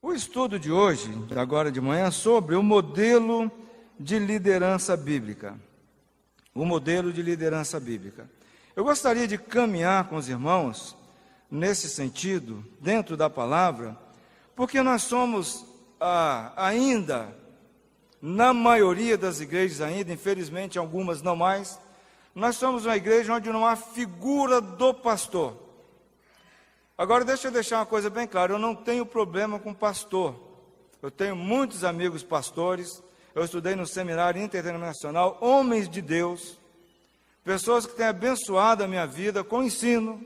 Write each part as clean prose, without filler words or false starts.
O estudo de hoje, agora de manhã, é sobre o modelo de liderança bíblica. O modelo de liderança bíblica. Eu gostaria de caminhar com os irmãos nesse sentido, dentro da palavra, porque nós somos ainda, na maioria das igrejas ainda, infelizmente algumas não mais, nós somos uma igreja onde não há figura do pastor. Agora deixa eu deixar uma coisa bem clara, eu não tenho problema com pastor. Eu tenho muitos amigos pastores, eu estudei no seminário interdenominacional, homens de Deus, pessoas que têm abençoado a minha vida com ensino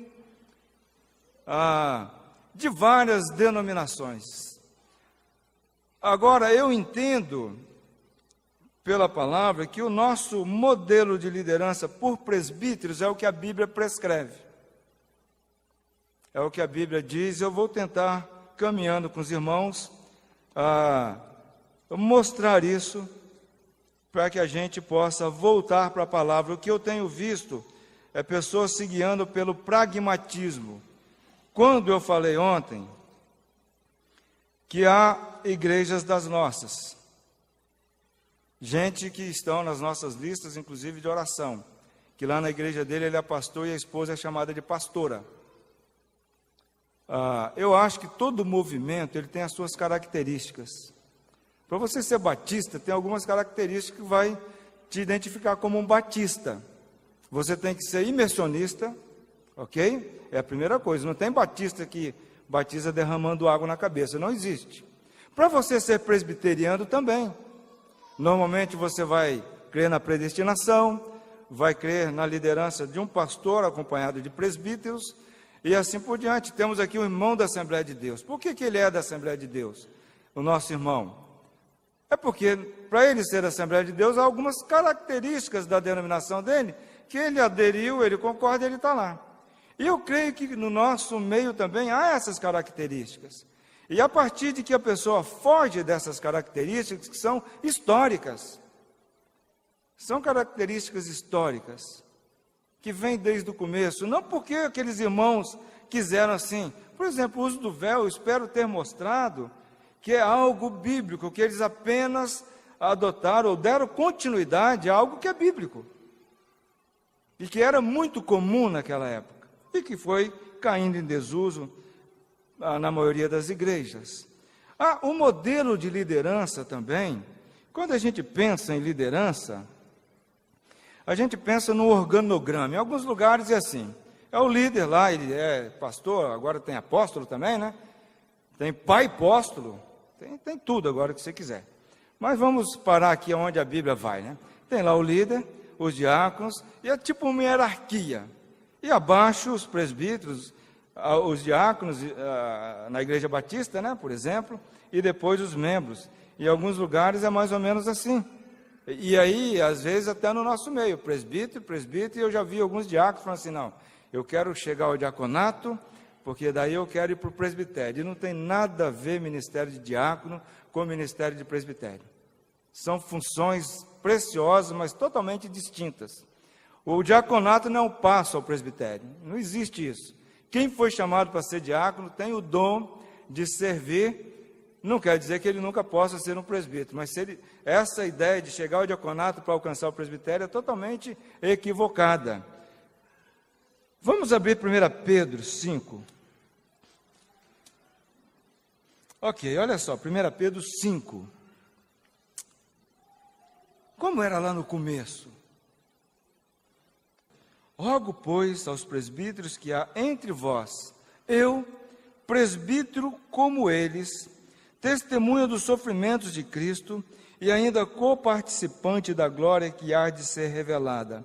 de várias denominações. Agora eu entendo pela palavra que o nosso modelo de liderança por presbíteros é o que a Bíblia prescreve. É o que a Bíblia diz. Eu vou tentar, caminhando com os irmãos, mostrar isso para que a gente possa voltar para a palavra. O que eu tenho visto é pessoas se guiando pelo pragmatismo. Quando eu falei ontem que há igrejas das nossas, gente que estão nas nossas listas, inclusive de oração, que lá na igreja dele ele é pastor e a esposa é chamada de pastora. Eu acho que todo movimento ele tem as suas características. Para você ser batista, tem algumas características que vai te identificar como um batista. Você tem que ser imersionista, ok? É a primeira coisa. Não tem batista que batiza derramando água na cabeça, não existe. Para você ser presbiteriano também. Normalmente você vai crer na predestinação, vai crer na liderança de um pastor acompanhado de presbíteros, e assim por diante. Temos aqui o irmão da Assembleia de Deus. Por que ele é da Assembleia de Deus, o nosso irmão? É porque, para ele ser da Assembleia de Deus, há algumas características da denominação dele, que ele aderiu, ele concorda, ele está lá. E eu creio que no nosso meio também há essas características. E a partir de que a pessoa foge dessas características, que são históricas, são características históricas, que vem desde o começo, não porque aqueles irmãos quiseram assim. Por exemplo, o uso do véu, eu espero ter mostrado que é algo bíblico, que eles apenas adotaram ou deram continuidade a algo que é bíblico, e que era muito comum naquela época, e que foi caindo em desuso na maioria das igrejas. O modelo de liderança também, quando a gente pensa em liderança, a gente pensa no organograma. Em alguns lugares é assim, é o líder lá, ele é pastor, agora tem apóstolo também, né? Tem pai apóstolo, tem tudo agora que você quiser. Mas vamos parar aqui onde a Bíblia vai, né? Tem lá o líder, os diáconos, e é tipo uma hierarquia. E abaixo os presbíteros, os diáconos na igreja batista, né, por exemplo, e depois os membros. Em alguns lugares é mais ou menos assim. E aí, às vezes, até no nosso meio, presbítero, e eu já vi alguns diáconos falando assim, não, eu quero chegar ao diaconato, porque daí eu quero ir para o presbitério. E não tem nada a ver ministério de diácono com ministério de presbitério. São funções preciosas, mas totalmente distintas. O diaconato não é um passo ao presbitério, não existe isso. Quem foi chamado para ser diácono tem o dom de servir. Não quer dizer que ele nunca possa ser um presbítero, mas essa ideia de chegar ao diaconato para alcançar o presbitério é totalmente equivocada. Vamos abrir 1 Pedro 5. Ok, olha só, 1 Pedro 5. Como era lá no começo? Rogo, pois, aos presbíteros que há entre vós, eu, presbítero como eles, testemunha dos sofrimentos de Cristo e ainda coparticipante da glória que há de ser revelada.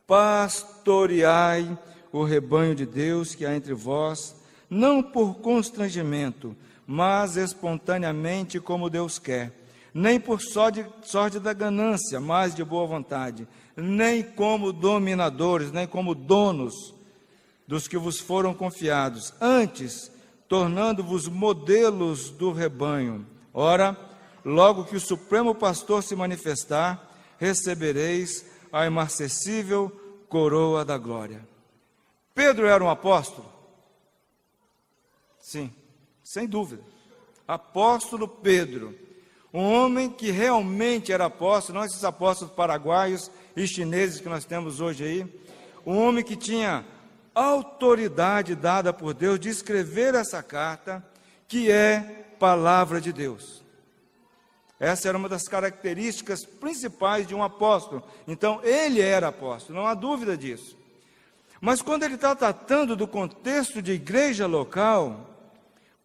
Pastoreai o rebanho de Deus que há entre vós, não por constrangimento, mas espontaneamente como Deus quer, nem por sorte da ganância, mas de boa vontade, nem como dominadores, nem como donos dos que vos foram confiados, antes tornando-vos modelos do rebanho. Ora, logo que o Supremo Pastor se manifestar, recebereis a imarcessível coroa da glória. Pedro era um apóstolo? Sim, sem dúvida. Apóstolo Pedro, um homem que realmente era apóstolo, não esses apóstolos paraguaios e chineses que nós temos hoje aí, um homem que tinha autoridade dada por Deus de escrever essa carta, que é palavra de Deus. Essa era uma das características principais de um apóstolo. Então, ele era apóstolo, não há dúvida disso. Mas quando ele está tratando do contexto de igreja local,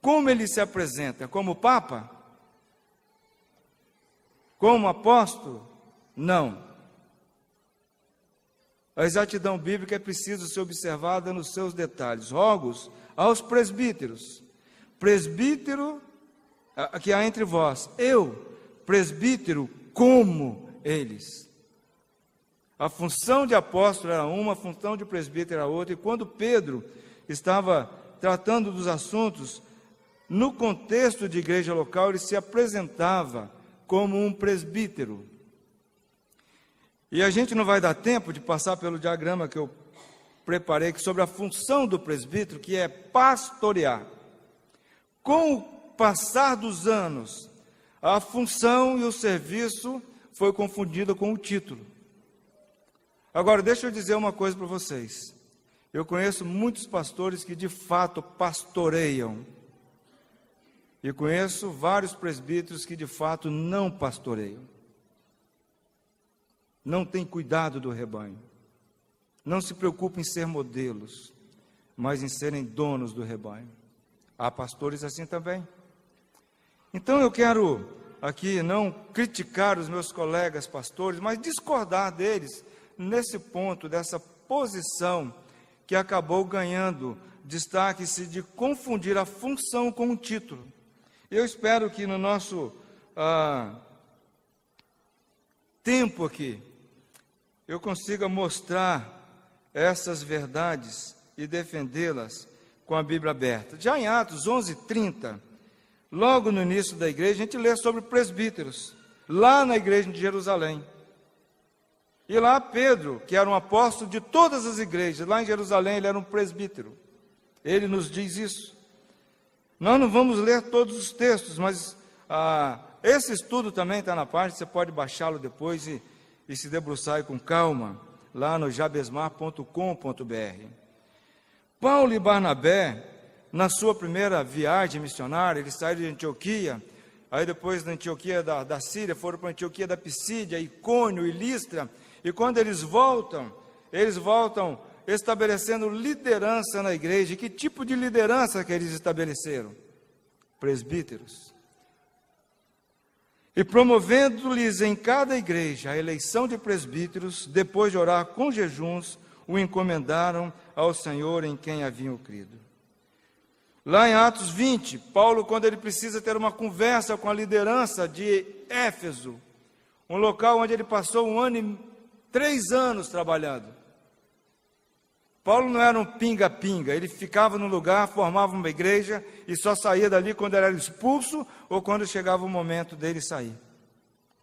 como ele se apresenta? Como Papa? Como apóstolo? Não. A exatidão bíblica é preciso ser observada nos seus detalhes. Rogos aos presbíteros. Presbítero que há entre vós. Eu, presbítero, como eles. A função de apóstolo era uma, a função de presbítero era outra. E quando Pedro estava tratando dos assuntos, no contexto de igreja local, ele se apresentava como um presbítero. E a gente não vai dar tempo de passar pelo diagrama que eu preparei sobre a função do presbítero, que é pastorear. Com o passar dos anos, a função e o serviço foi confundida com o título. Agora, deixa eu dizer uma coisa para vocês. Eu conheço muitos pastores que de fato pastoreiam. E conheço vários presbíteros que de fato não pastoreiam. Não têm cuidado do rebanho. Não se preocupam em ser modelos, mas em serem donos do rebanho. Há pastores assim também. Então eu quero aqui não criticar os meus colegas pastores, mas discordar deles nesse ponto, dessa posição que acabou ganhando destaque-se de confundir a função com o título. Eu espero que no nosso tempo aqui, eu consiga mostrar essas verdades e defendê-las com a Bíblia aberta. Já em Atos 11:30, logo no início da igreja, a gente lê sobre presbíteros, lá na igreja de Jerusalém. E lá Pedro, que era um apóstolo de todas as igrejas, lá em Jerusalém ele era um presbítero. Ele nos diz isso. Nós não vamos ler todos os textos, mas esse estudo também está na página, você pode baixá-lo depois e se debruçar aí com calma, lá no jabesmar.com.br. Paulo e Barnabé, na sua primeira viagem missionária, eles saíram de Antioquia, aí depois da Antioquia da Síria, foram para a Antioquia da Pisídia, Icônio e Listra, e quando eles voltam estabelecendo liderança na igreja. E que tipo de liderança que eles estabeleceram? Presbíteros. E promovendo-lhes em cada igreja a eleição de presbíteros, depois de orar com jejuns, o encomendaram ao Senhor em quem haviam crido. Lá em Atos 20, Paulo, quando ele precisa ter uma conversa com a liderança de Éfeso, um local onde ele passou 1 ano e 3 anos trabalhando. Paulo não era um pinga-pinga, ele ficava no lugar, formava uma igreja e só saía dali quando ele era expulso ou quando chegava o momento dele sair.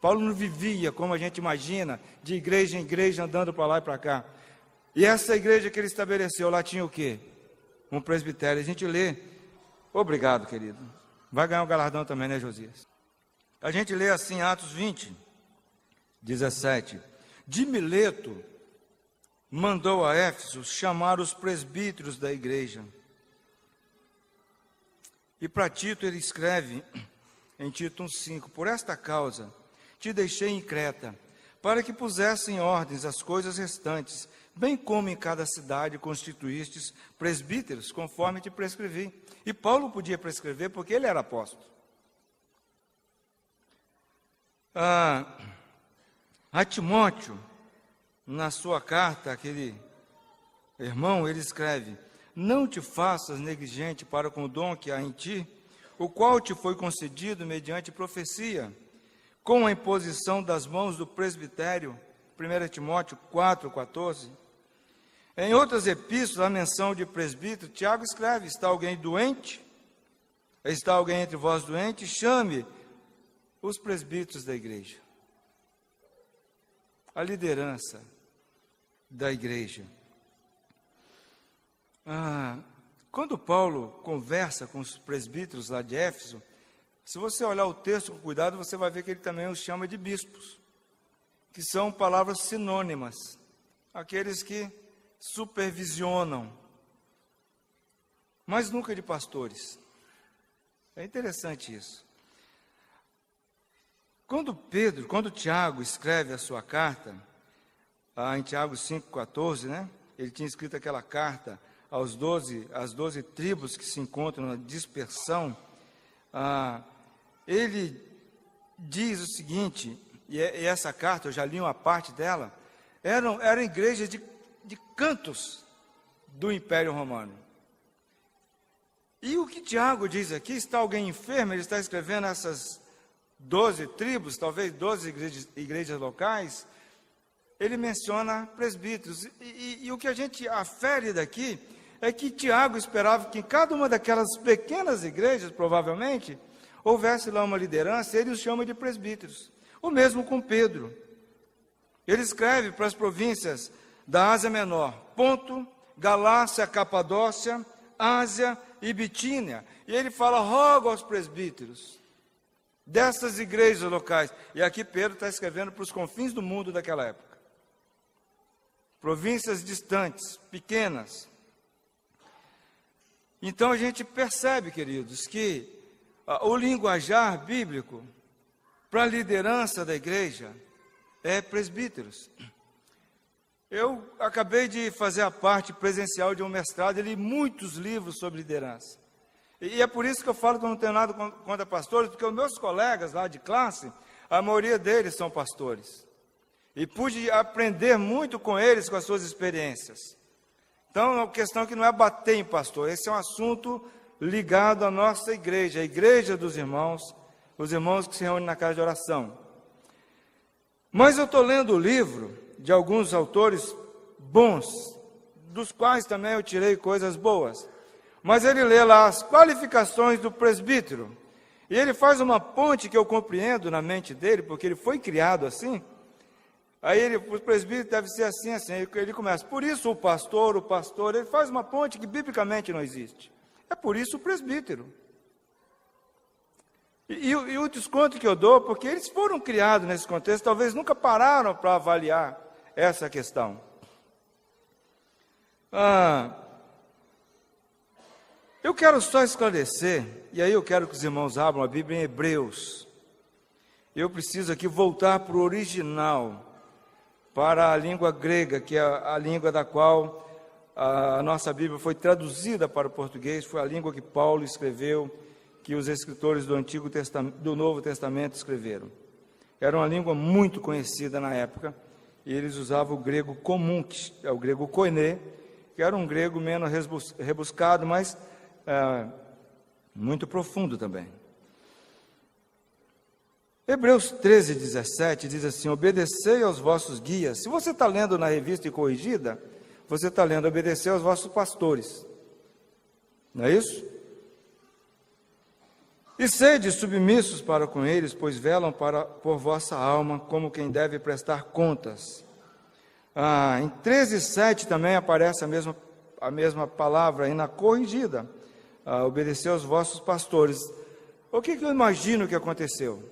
Paulo não vivia, como a gente imagina, de igreja em igreja, andando para lá e para cá. E essa igreja que ele estabeleceu, lá tinha o quê? Um presbitério. A gente lê, obrigado, querido. Vai ganhar um galardão também, né, Josias? A gente lê assim, Atos 20, 17. De Mileto mandou a Éfeso chamar os presbíteros da igreja. E para Tito ele escreve em Tito 1,5: por esta causa te deixei em Creta, para que pusesse em ordens as coisas restantes, bem como em cada cidade constituístes presbíteros, conforme te prescrevi. E Paulo podia prescrever porque ele era apóstolo. A Timóteo, na sua carta, aquele irmão, ele escreve: não te faças negligente para com o dom que há em ti, o qual te foi concedido mediante profecia, com a imposição das mãos do presbitério. 1 Timóteo 4,14. Em outras epístolas, a menção de presbítero, Tiago escreve: está alguém doente? Está alguém entre vós doente? Chame os presbíteros da igreja. A liderança da igreja. Quando Paulo conversa com os presbíteros lá de Éfeso, Se você olhar o texto com cuidado, você vai ver que ele também os chama de bispos, que são palavras sinônimas, aqueles que supervisionam, mas nunca de pastores. É interessante isso. Quando Tiago escreve a sua carta, em Tiago 5,14, né? Ele tinha escrito aquela carta às 12 tribos que se encontram na dispersão. Ele diz o seguinte, e essa carta, eu já li uma parte dela, eram igrejas de cantos do Império Romano. E o que Tiago diz aqui, está alguém enfermo, ele está escrevendo essas 12 tribos, talvez 12 igrejas locais, ele menciona presbíteros. E o que a gente afere daqui é que Tiago esperava que em cada uma daquelas pequenas igrejas, provavelmente, houvesse lá uma liderança, ele os chama de presbíteros. O mesmo com Pedro. Ele escreve para as províncias da Ásia Menor, Ponto, Galácia, Capadócia, Ásia e Bitínia. E ele fala, rogo aos presbíteros dessas igrejas locais. E aqui Pedro está escrevendo para os confins do mundo daquela época. Províncias distantes, pequenas. Então a gente percebe, queridos, que o linguajar bíblico para a liderança da igreja é presbíteros. Eu acabei de fazer a parte presencial de um mestrado e li muitos livros sobre liderança. E é por isso que eu falo que eu não tenho nada contra pastores, porque os meus colegas lá de classe, a maioria deles são pastores. E pude aprender muito com eles, com as suas experiências. Então, é uma questão que não é bater em pastor, esse é um assunto ligado à nossa igreja, a igreja dos irmãos, os irmãos que se reúnem na casa de oração. Mas eu estou lendo o livro de alguns autores bons, dos quais também eu tirei coisas boas. Mas ele lê lá as qualificações do presbítero, e ele faz uma ponte que eu compreendo na mente dele, porque ele foi criado assim. Aí o presbítero deve ser assim, assim. Ele começa, por isso o pastor, ele faz uma ponte que biblicamente não existe. É por isso o presbítero. E o desconto que eu dou, porque eles foram criados nesse contexto, talvez nunca pararam para avaliar essa questão. Eu quero só esclarecer, e aí eu quero que os irmãos abram a Bíblia em Hebreus. Eu preciso aqui voltar para o original, para a língua grega, que é a língua da qual a nossa Bíblia foi traduzida para o português, foi a língua que Paulo escreveu, que os escritores do Novo Testamento escreveram. Era uma língua muito conhecida na época, e eles usavam o grego comum, que é o grego koiné, que era um grego menos rebuscado, mas muito profundo também. Hebreus 13, 17 diz assim, obedecei aos vossos guias. Se você está lendo na revista e corrigida, você está lendo obedecer aos vossos pastores. Não é isso? E sede submissos para com eles, pois velam por vossa alma, como quem deve prestar contas. Em 13:7 também aparece a mesma palavra aí na corrigida. Obedecer aos vossos pastores. O que eu imagino que aconteceu?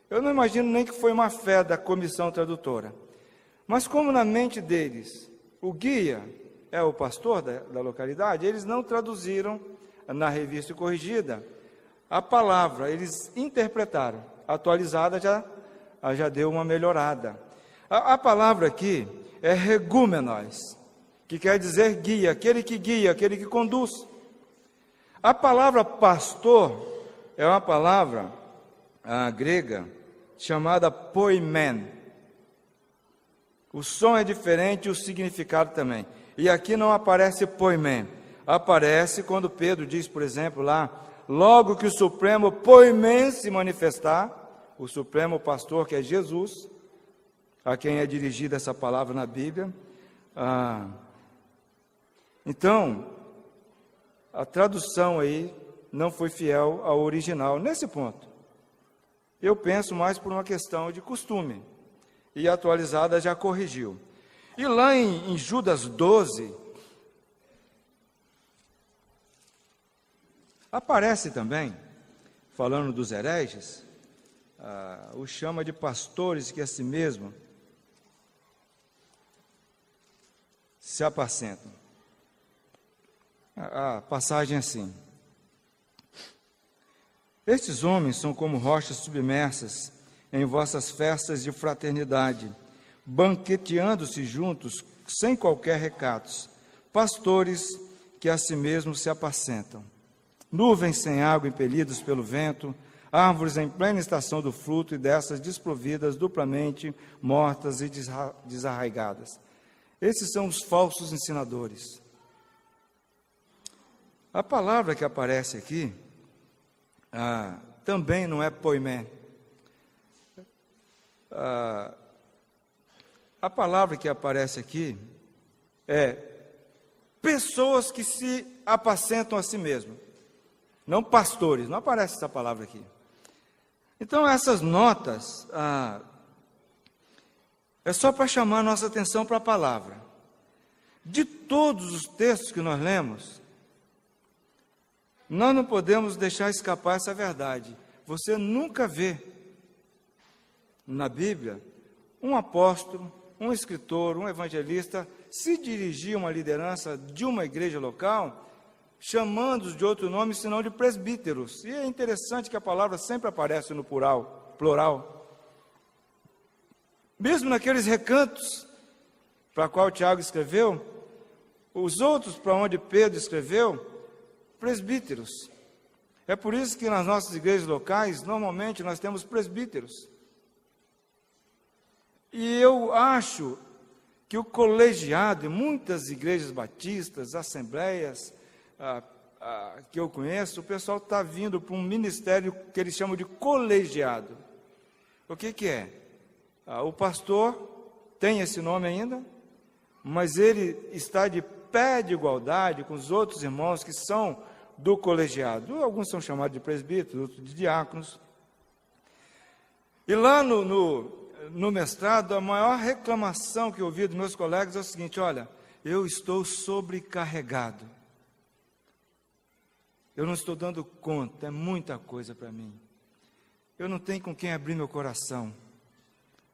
Eu não imagino nem que foi uma fé da comissão tradutora. Mas como na mente deles, o guia é o pastor da localidade, eles não traduziram na revista corrigida a palavra, eles interpretaram. Atualizada já deu uma melhorada. A palavra aqui é regúmenos, que quer dizer guia, aquele que conduz. A palavra pastor é uma palavra grega chamada poimen. O som é diferente e o significado também. E aqui não aparece poimen. Aparece quando Pedro diz, por exemplo, lá, logo que o Supremo poimen se manifestar, o Supremo Pastor, que é Jesus, a quem é dirigida essa palavra na Bíblia. Então, a tradução aí não foi fiel ao original nesse ponto. Eu penso mais por uma questão de costume, e a atualizada já corrigiu. E lá em Judas 12, aparece também, falando dos hereges, os chama de pastores que a si mesmo se apacentam. A passagem é assim: estes homens são como rochas submersas em vossas festas de fraternidade, banqueteando-se juntos sem qualquer recatos, pastores que a si mesmos se apacentam. Nuvens sem água impelidos pelo vento, árvores em plena estação do fruto e dessas desprovidas, duplamente mortas e desarraigadas. Esses são os falsos ensinadores. A palavra que aparece aqui também não é poimé. A palavra que aparece aqui é pessoas que se apacentam a si mesmos, não pastores, não aparece essa palavra aqui. Então essas notas é só para chamar a nossa atenção para a palavra. De todos os textos que nós lemos, nós não podemos deixar escapar essa verdade. Você nunca vê na Bíblia um apóstolo, um escritor, um evangelista se dirigir a uma liderança de uma igreja local, chamando-os de outro nome, senão de presbíteros. E é interessante que a palavra sempre aparece no plural. Mesmo naqueles recantos para qual Tiago escreveu, os outros para onde Pedro escreveu, presbíteros. É por isso que nas nossas igrejas locais, normalmente nós temos presbíteros. E eu acho que o colegiado, em muitas igrejas batistas, assembleias que eu conheço, o pessoal está vindo para um ministério que eles chamam de colegiado. O que é? O pastor tem esse nome ainda, mas ele está de pé de igualdade com os outros irmãos que são do colegiado. Alguns são chamados de presbíteros, outros de diáconos. E lá no mestrado, a maior reclamação que eu ouvi dos meus colegas é o seguinte: olha, eu estou sobrecarregado. Eu não estou dando conta, é muita coisa para mim. Eu não tenho com quem abrir meu coração.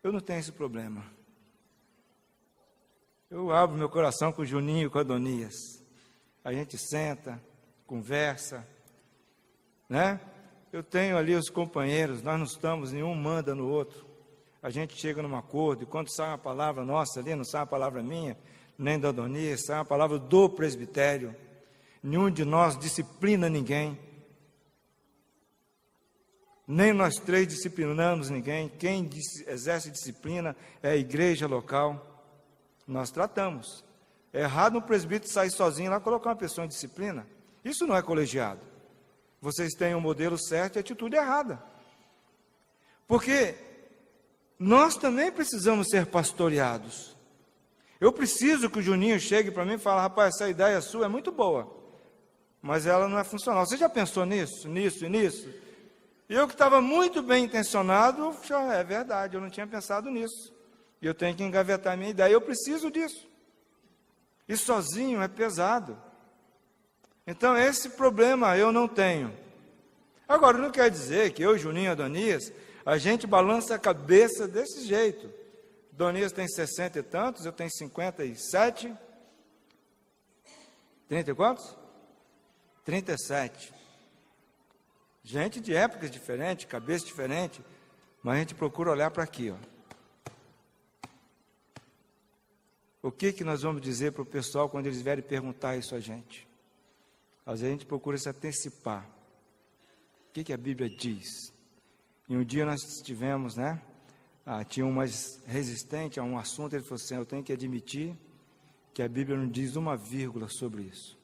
Eu não tenho esse problema. Eu abro meu coração com o Juninho e com a Adonias. A gente senta, conversa, né? Eu tenho ali os companheiros, nós não estamos, nenhum manda no outro. A gente chega num acordo, e quando sai uma palavra nossa ali, não sai uma palavra minha, nem da Adonias, sai uma palavra do presbitério. Nenhum de nós disciplina ninguém. Nem nós três disciplinamos ninguém. Quem exerce disciplina é a igreja local. Nós tratamos. É errado um presbítero sair sozinho lá e colocar uma pessoa em disciplina. Isso não é colegiado. Vocês têm um modelo certo e atitude errada. Porque nós também precisamos ser pastoreados. Eu preciso que o Juninho chegue para mim e fale: rapaz, essa ideia sua é muito boa, mas ela não é funcional. Você já pensou nisso, nisso e nisso? E eu que estava muito bem intencionado, é verdade, eu não tinha pensado nisso. E eu tenho que engavetar a minha ideia, eu preciso disso. E sozinho é pesado. Então esse problema eu não tenho. Agora, não quer dizer que eu, Juninho e Adonias, a gente balança a cabeça desse jeito. Adonias tem 60 e tantos, eu tenho 57. 30 e quantos? 37. Gente de épocas diferentes, cabeça diferente, mas a gente procura olhar para aqui, ó. O que nós vamos dizer para o pessoal quando eles vierem perguntar isso a gente? Às vezes a gente procura se antecipar. O que a Bíblia diz? E um dia nós tivemos, né? Tinha um mais resistente a um assunto, ele falou assim: eu tenho que admitir que a Bíblia não diz uma vírgula sobre isso.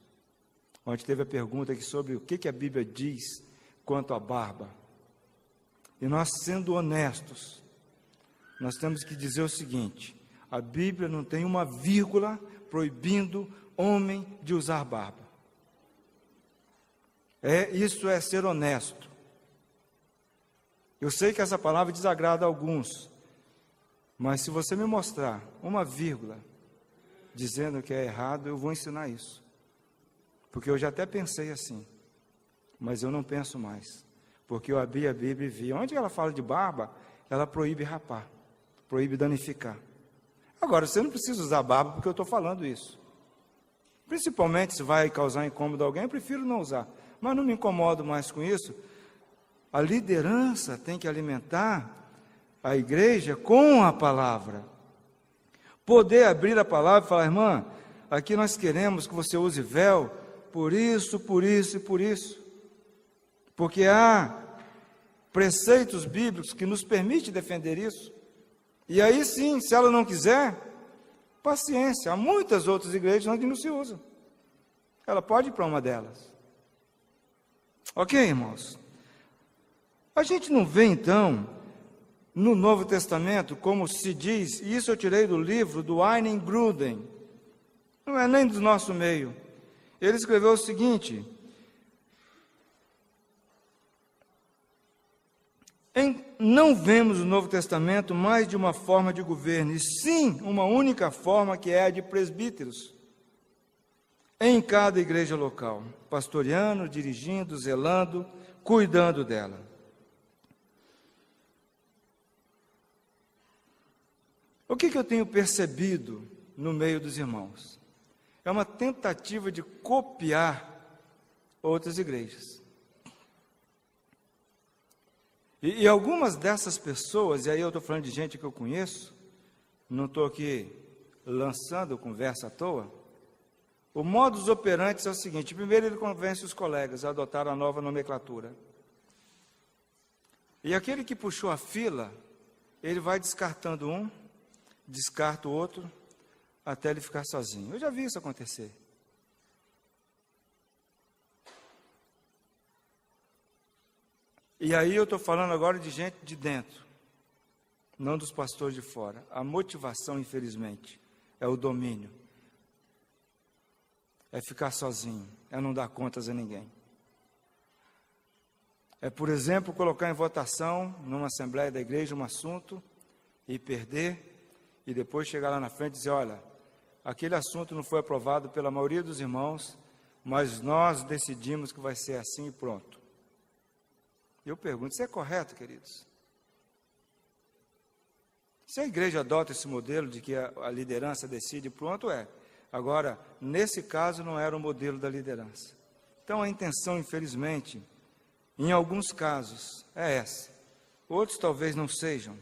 Ontem teve a pergunta aqui sobre o que a Bíblia diz quanto à barba. E nós, sendo honestos, nós temos que dizer o seguinte: a Bíblia não tem uma vírgula proibindo homem de usar barba. Isso é ser honesto. Eu sei que essa palavra desagrada a alguns, mas se você me mostrar uma vírgula dizendo que é errado, eu vou ensinar isso. Porque eu já até pensei assim, mas eu não penso mais. porque eu abri a Bíblia e vi. Onde ela fala de barba, ela proíbe rapar, proíbe danificar. Agora, você não precisa usar barba porque eu estou falando isso. Principalmente se vai causar incômodo a alguém, eu prefiro não usar. Mas não me incomodo mais com isso. A liderança tem que alimentar a igreja com a palavra. Poder abrir a palavra e falar, irmã, aqui nós queremos que você use véu, por isso, por isso e por isso. Porque há preceitos bíblicos que nos permitem defender isso. E aí sim, se ela não quiser, paciência. Há muitas outras igrejas onde não se usa. Ela pode ir para uma delas. Ok, irmãos? A gente não vê então, no Novo Testamento, como se diz, e isso eu tirei do livro do Eileen Gruden, não é nem do nosso meio. Ele escreveu o seguinte: não vemos no Novo Testamento mais de uma forma de governo, e sim uma única forma, que é a de presbíteros, em cada igreja local, pastoreando, dirigindo, zelando, cuidando dela. O que eu tenho percebido no meio dos irmãos? É uma tentativa de copiar outras igrejas. E algumas dessas pessoas, e aí eu estou falando de gente que eu conheço, não estou aqui lançando conversa à toa, o modus operandi é o seguinte: primeiro ele convence os colegas a adotar a nova nomenclatura. E aquele que puxou a fila, ele vai descartando um, descarta o outro, até ele ficar sozinho. Eu já vi isso acontecer. E aí eu estou falando agora de gente de dentro, não dos pastores de fora. A motivação, infelizmente, é o domínio. É ficar sozinho, é não dar contas a ninguém. É, por exemplo, colocar em votação, numa assembleia da igreja, um assunto, e perder, e depois chegar lá na frente e dizer, olha, aquele assunto não foi aprovado pela maioria dos irmãos, mas nós decidimos que vai ser assim e pronto. Eu pergunto, isso é correto, queridos? Se a igreja adota esse modelo de que a liderança decide, pronto, é. Agora, nesse caso, não era o modelo da liderança. Então, a intenção, infelizmente, em alguns casos, é essa. Outros talvez não sejam.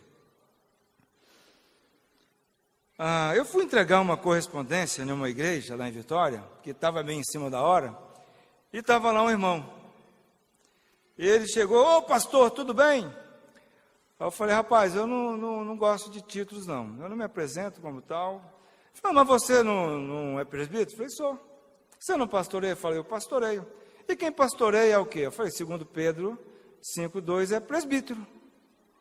Eu fui entregar uma correspondência em uma igreja lá em Vitória, que estava bem em cima da hora, e estava lá um irmão. E ele chegou, ô pastor, tudo bem? Aí eu falei, rapaz, eu não gosto de títulos não, eu não me apresento como tal. Ele falou, mas você não é presbítero? Eu falei, sou. Você não pastoreia? Eu falei, eu pastoreio. E quem pastoreia é o quê? Eu falei, segundo Pedro 5,2 é presbítero.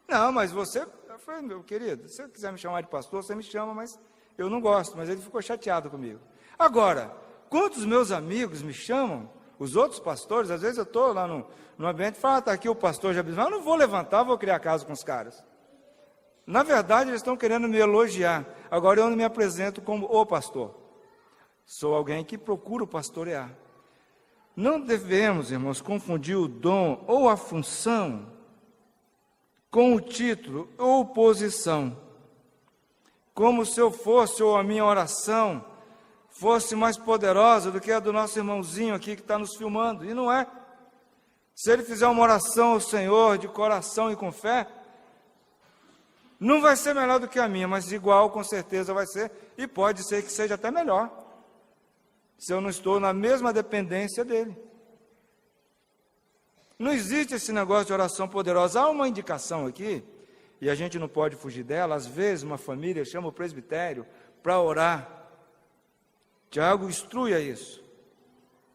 Não, mas você... Eu falei, meu querido, se você quiser me chamar de pastor, você me chama, mas eu não gosto. Mas ele ficou chateado comigo. Agora, quantos meus amigos me chamam, os outros pastores, às vezes eu estou lá no ambiente e falo, está aqui o pastor já eu não vou levantar, vou criar caso com os caras. Na verdade, eles estão querendo me elogiar. Agora eu não me apresento como o pastor. Sou alguém que procuro pastorear. Não devemos, irmãos, confundir o dom ou a função com o título ou posição. Como se eu fosse, ou a minha oração fosse mais poderosa do que a do nosso irmãozinho aqui que está nos filmando. E não é. Se ele fizer uma oração ao Senhor de coração e com fé, não vai ser melhor do que a minha, mas igual com certeza vai ser, e pode ser que seja até melhor, se eu não estou na mesma dependência dele. Não existe esse negócio de oração poderosa. Há uma indicação aqui, e a gente não pode fugir dela. Às vezes uma família chama o presbitério para orar. Tiago instrui a isso.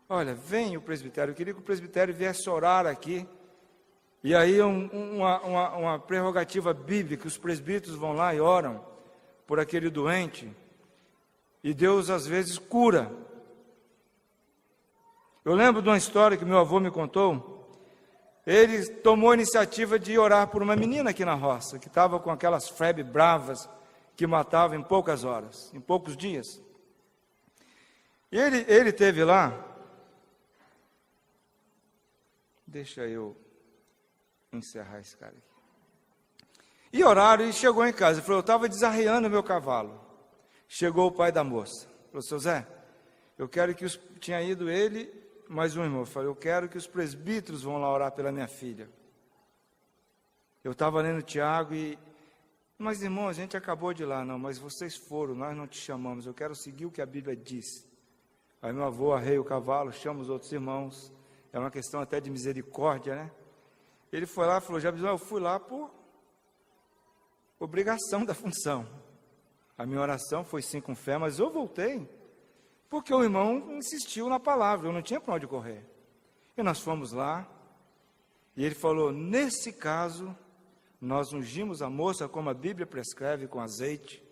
Olha, vem o presbitério, eu queria que o presbitério viesse orar aqui. E aí uma prerrogativa bíblica, os presbíteros vão lá e oram por aquele doente, e Deus às vezes cura. Eu lembro de uma história que meu avô me contou. Ele tomou a iniciativa de orar por uma menina aqui na roça, que estava com aquelas febres bravas, que matavam em poucas horas, em poucos dias. E ele teve lá, deixa eu encerrar esse cara aqui. E oraram, e chegou em casa. Ele falou, eu estava desarreando meu cavalo. Chegou o pai da moça. Falou, seu Zé, eu quero que tinha ido ele, mais um irmão. Eu falei, eu quero que os presbíteros vão lá orar pela minha filha. Eu estava lendo Tiago e... Mas, irmão, a gente acabou de ir lá. Não, mas vocês foram, nós não te chamamos. Eu quero seguir o que a Bíblia diz. Aí meu avô arreia o cavalo, chama os outros irmãos. É uma questão até de misericórdia, né? Ele foi lá e falou, Jabizão, eu fui lá por obrigação da função. A minha oração foi sim com fé, mas eu voltei, porque o irmão insistiu na palavra, eu não tinha para onde correr. E nós fomos lá, e ele falou, nesse caso, nós ungimos a moça como a Bíblia prescreve, com azeite.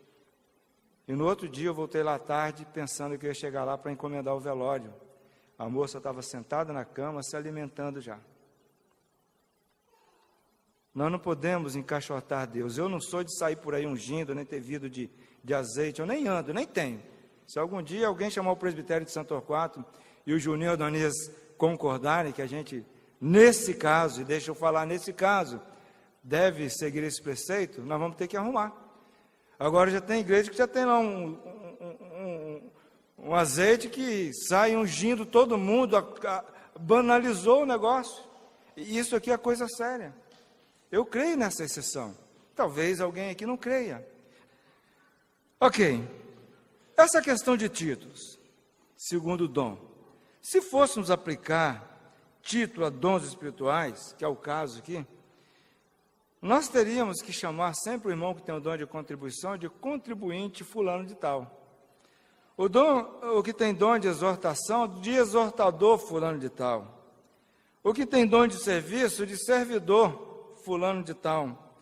E no outro dia eu voltei lá à tarde, pensando que eu ia chegar lá para encomendar o velório. A moça estava sentada na cama, se alimentando já. Nós não podemos encaixotar Deus. Eu não sou de sair por aí ungindo, nem ter vidro de azeite. Eu nem ando, nem tenho. Se algum dia alguém chamar o presbitério de Santo Torquato e o Juninho e a Adonias concordarem que a gente, nesse caso, e deixa eu falar nesse caso, deve seguir esse preceito, nós vamos ter que arrumar. Agora já tem igreja que já tem lá um azeite que sai ungindo todo mundo, banalizou o negócio. E isso aqui é coisa séria. Eu creio nessa exceção. Talvez alguém aqui não creia. Ok. Essa questão de títulos, segundo dom. Se fôssemos aplicar título a dons espirituais, que é o caso aqui, nós teríamos que chamar sempre o irmão que tem o dom de contribuição de contribuinte fulano de tal. O que tem dom de exortação, de exortador fulano de tal. O que tem dom de serviço, de servidor fulano de tal.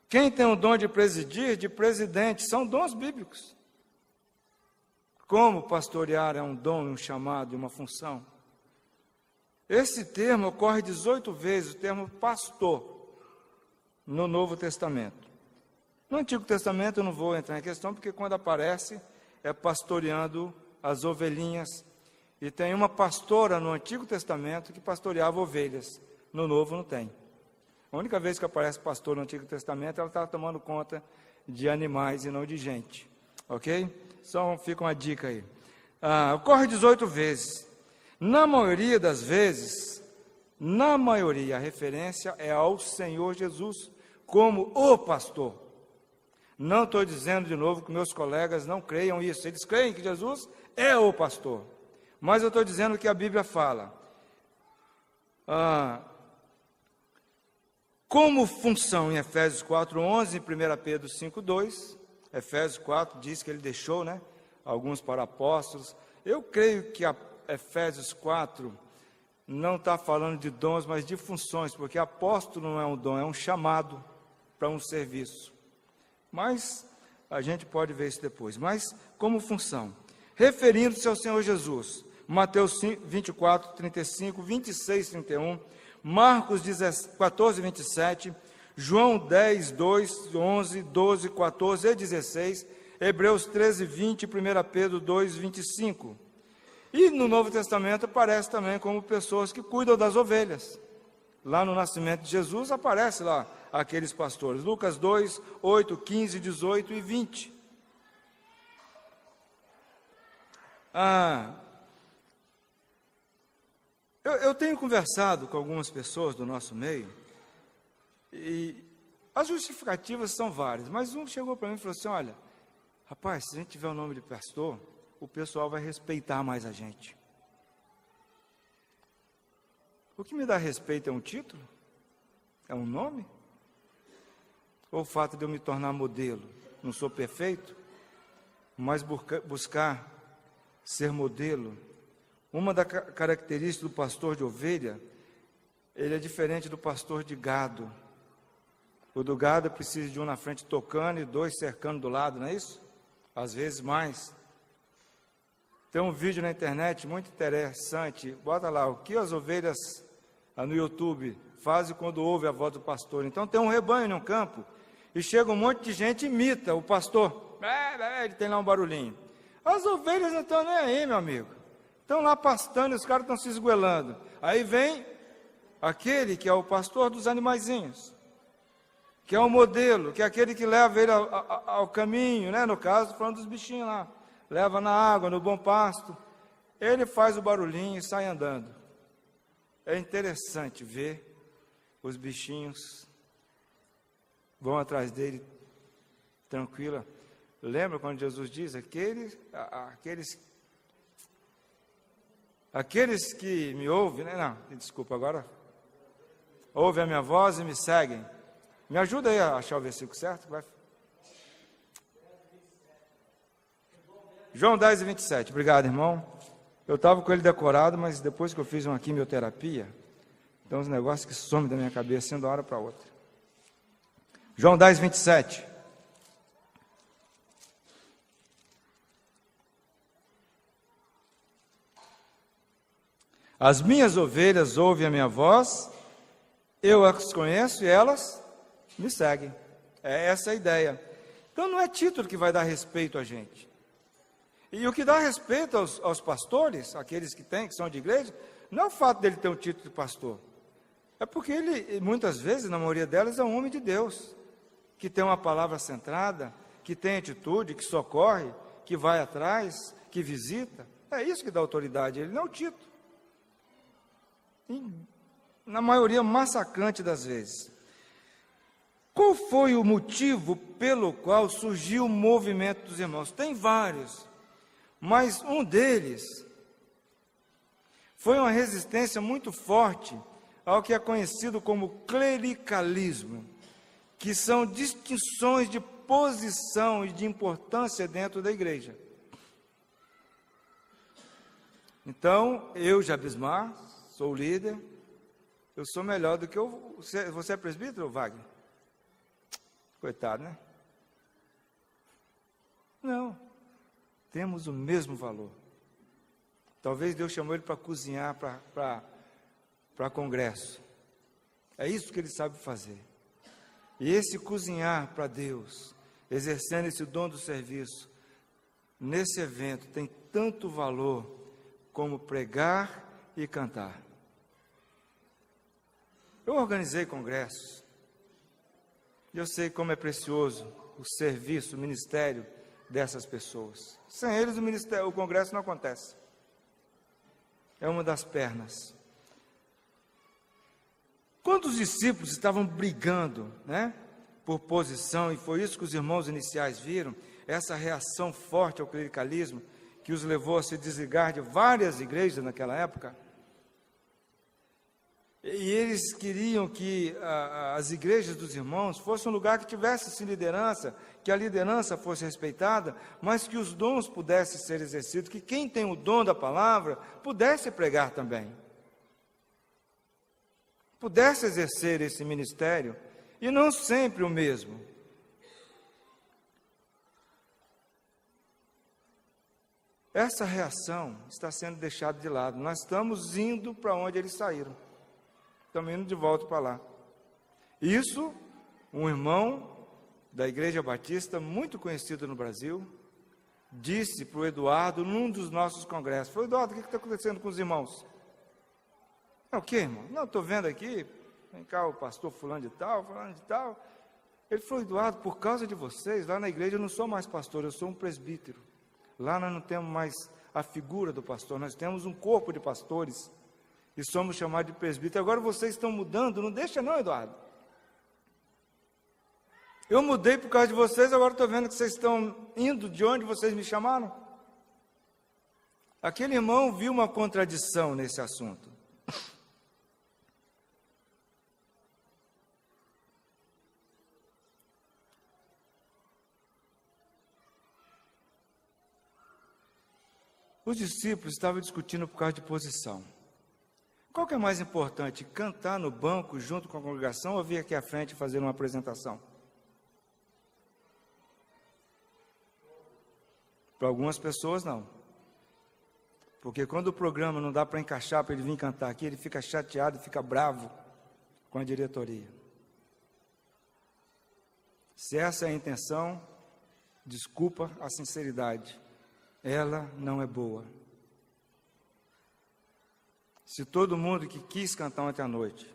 Quem tem o dom de presidir, de presidente, são dons bíblicos. Como pastorear é um dom, um chamado e uma função. Esse termo ocorre 18 vezes, o termo pastor, no Novo Testamento. No Antigo Testamento eu não vou entrar em questão, porque quando aparece é pastoreando as ovelhinhas. E tem uma pastora no Antigo Testamento que pastoreava ovelhas. No Novo não tem. A única vez que aparece pastor no Antigo Testamento, ela está tomando conta de animais e não de gente. Ok? Só fica uma dica aí. Ocorre 18 vezes. Na maioria das vezes, a referência é ao Senhor Jesus, como o pastor. Não estou dizendo de novo que meus colegas não creiam isso. Eles creem que Jesus é o pastor. Mas eu estou dizendo que a Bíblia fala. Como função em Efésios 4:11, em 1 Pedro 5:2, Efésios 4 diz que ele deixou, né, alguns para apóstolos. Eu creio que a Efésios 4 não está falando de dons, mas de funções, porque apóstolo não é um dom, é um chamado para um serviço. Mas a gente pode ver isso depois. Mas como função, referindo-se ao Senhor Jesus, Mateus 24, 35, 26, 31, Marcos 14, 27, João 10, 2, 11, 12, 14 e 16, Hebreus 13, 20, 1 Pedro 2, 25. E no Novo Testamento aparece também como pessoas que cuidam das ovelhas. Lá no nascimento de Jesus aparece lá aqueles pastores. Lucas 2, 8, 15, 18 e 20. Eu tenho conversado com algumas pessoas do nosso meio, e as justificativas são várias, mas um chegou para mim e falou assim, olha, rapaz, se a gente tiver o nome de pastor, o pessoal vai respeitar mais a gente. O que me dá respeito é um título? É um nome? Ou o fato de eu me tornar modelo? Não sou perfeito, mas buscar ser modelo. Uma das características do pastor de ovelha, ele é diferente do pastor de gado. O do gado precisa de um na frente tocando e dois cercando do lado, não é isso? Às vezes mais. Tem um vídeo na internet muito interessante, bota lá, o que as ovelhas no YouTube fazem quando ouvem a voz do pastor. Então tem um rebanho num campo, e chega um monte de gente e imita o pastor. Ele tem lá um barulhinho. As ovelhas não estão nem aí, meu amigo. Estão lá pastando e os caras estão se esgoelando. Aí vem aquele que é o pastor dos animaizinhos, que é o modelo, que é aquele que leva ele ao caminho, né? No caso, falando dos bichinhos lá, leva na água, no bom pasto, ele faz o barulhinho e sai andando. É interessante ver os bichinhos vão atrás dele tranquila. Lembra quando Jesus diz, aqueles que me ouvem, né? Não, desculpa, agora ouvem a minha voz e me seguem. Me ajuda aí a achar o versículo certo. João 10, 27. Obrigado, irmão. Eu estava com ele decorado, mas depois que eu fiz uma quimioterapia, então os negócios que somem da minha cabeça de uma hora para outra. João 10, 27. As minhas ovelhas ouvem a minha voz, eu as conheço e elas me seguem. É essa a ideia. Então não é título que vai dar respeito a gente. E o que dá respeito aos pastores, aqueles que são de igreja, não é o fato dele ter um título de pastor. É porque ele, muitas vezes, na maioria delas, é um homem de Deus, que tem uma palavra centrada, que tem atitude, que socorre, que vai atrás, que visita. É isso que dá autoridade a ele, não o título. E, na maioria massacrante das vezes. Qual foi o motivo pelo qual surgiu o movimento dos irmãos? Tem vários, mas um deles foi uma resistência muito forte ao que é conhecido como clericalismo, que são distinções de posição e de importância dentro da igreja. Então, eu, Jabismar, sou líder, eu sou melhor do que você é presbítero, Wagner? Coitado, né? Não, temos o mesmo valor. Talvez Deus chamou ele para cozinhar para congresso. É isso que ele sabe fazer. E esse cozinhar para Deus, exercendo esse dom do serviço, nesse evento tem tanto valor como pregar e cantar. Eu organizei congressos. E eu sei como é precioso o serviço, o ministério dessas pessoas. Sem eles o congresso não acontece. É uma das pernas. Quando os discípulos estavam brigando, né, por posição, e foi isso que os irmãos iniciais viram, essa reação forte ao clericalismo, que os levou a se desligar de várias igrejas naquela época, e eles queriam que as igrejas dos irmãos fossem um lugar que tivesse liderança, que a liderança fosse respeitada, mas que os dons pudessem ser exercidos, que quem tem o dom da palavra pudesse pregar também, pudesse exercer esse ministério, e não sempre o mesmo. Essa reação está sendo deixada de lado. Nós estamos indo para onde eles saíram. Estamos indo de volta para lá. Isso, um irmão da Igreja Batista, muito conhecido no Brasil, disse para o Eduardo, num dos nossos congressos, falou, Eduardo, o que está acontecendo com os irmãos? É o quê, irmão? Não, estou vendo aqui, vem cá o pastor fulano de tal. Ele falou, Eduardo, por causa de vocês, lá na igreja eu não sou mais pastor, eu sou um presbítero. Lá nós não temos mais a figura do pastor, nós temos um corpo de pastores, e somos chamados de presbítero. Agora vocês estão mudando, não deixa não, Eduardo. Eu mudei por causa de vocês, agora estou vendo que vocês estão indo de onde vocês me chamaram. Aquele irmão viu uma contradição nesse assunto. Os discípulos estavam discutindo por causa de posição. Qual que é mais importante, cantar no banco junto com a congregação ou vir aqui à frente fazer uma apresentação? Para algumas pessoas, não. Porque quando o programa não dá para encaixar para ele vir cantar aqui, ele fica chateado, fica bravo com a diretoria. Se essa é a intenção, desculpa a sinceridade, ela não é boa. Se todo mundo que quis cantar ontem à noite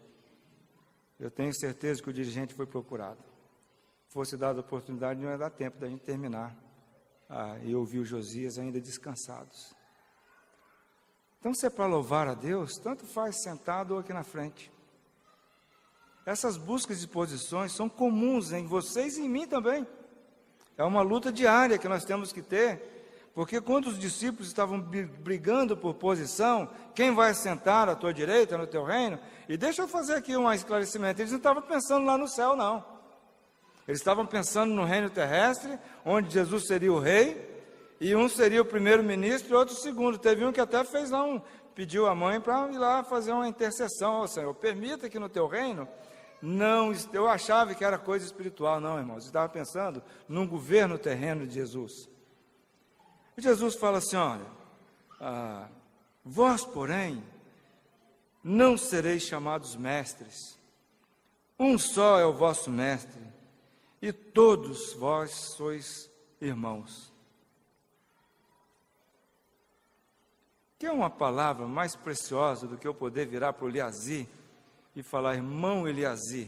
eu tenho certeza que o dirigente foi procurado. Fosse dada a oportunidade, não ia dar tempo da gente terminar e ouvir o Josias ainda descansados. Então, se é para louvar a Deus, tanto faz sentado ou aqui na frente. Essas buscas de posições são comuns em vocês e em mim também. É uma luta diária que nós temos que ter, porque quando os discípulos estavam brigando por posição, quem vai sentar à tua direita no teu reino? E deixa eu fazer aqui um esclarecimento, eles não estavam pensando lá no céu, não. Eles estavam pensando no reino terrestre, onde Jesus seria o rei, e um seria o primeiro-ministro e outro o segundo. Teve um que até fez lá pediu a mãe para ir lá fazer uma intercessão. Ó Senhor, permita que no teu reino, não, eu achava que era coisa espiritual. Não, irmãos, eu estava pensando num governo terreno de Jesus. E Jesus fala assim, olha, vós, porém, não sereis chamados mestres. Um só é o vosso mestre, e todos vós sois irmãos. Que é uma palavra mais preciosa do que eu poder virar para o Eliasir e falar, irmão Eliasir.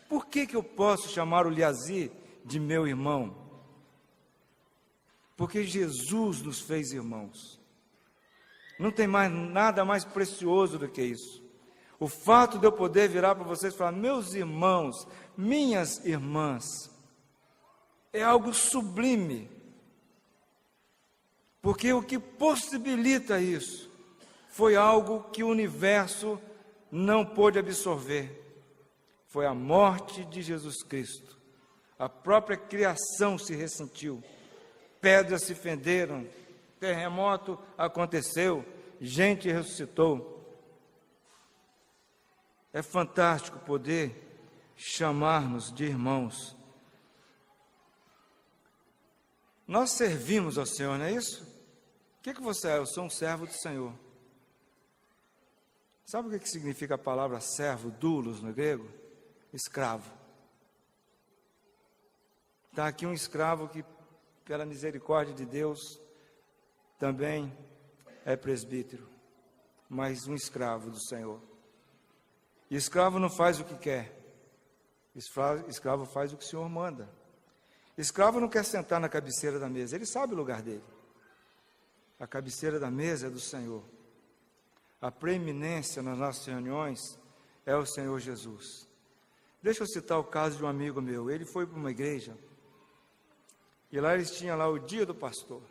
Por que eu posso chamar o Eliasir de meu irmão? Porque Jesus nos fez irmãos. Não tem mais nada mais precioso do que isso. O fato de eu poder virar para vocês e falar, meus irmãos, minhas irmãs, é algo sublime. Porque o que possibilita isso foi algo que o universo não pôde absorver. Foi a morte de Jesus Cristo. A própria criação se ressentiu. Pedras se fenderam, terremoto aconteceu, gente ressuscitou. É fantástico poder chamar-nos de irmãos. Nós servimos ao Senhor, não é isso? O que você é? Eu sou um servo do Senhor. Sabe o que significa a palavra servo, doulos, no grego? Escravo. Está aqui um escravo que, pela misericórdia de Deus, também é presbítero, mas um escravo do Senhor. E escravo não faz o que quer, escravo faz o que o Senhor manda. Escravo não quer sentar na cabeceira da mesa, ele sabe o lugar dele. A cabeceira da mesa é do Senhor. A preeminência nas nossas reuniões é o Senhor Jesus. Deixa eu citar o caso de um amigo meu. Ele foi para uma igreja e lá eles tinham lá o dia do pastor.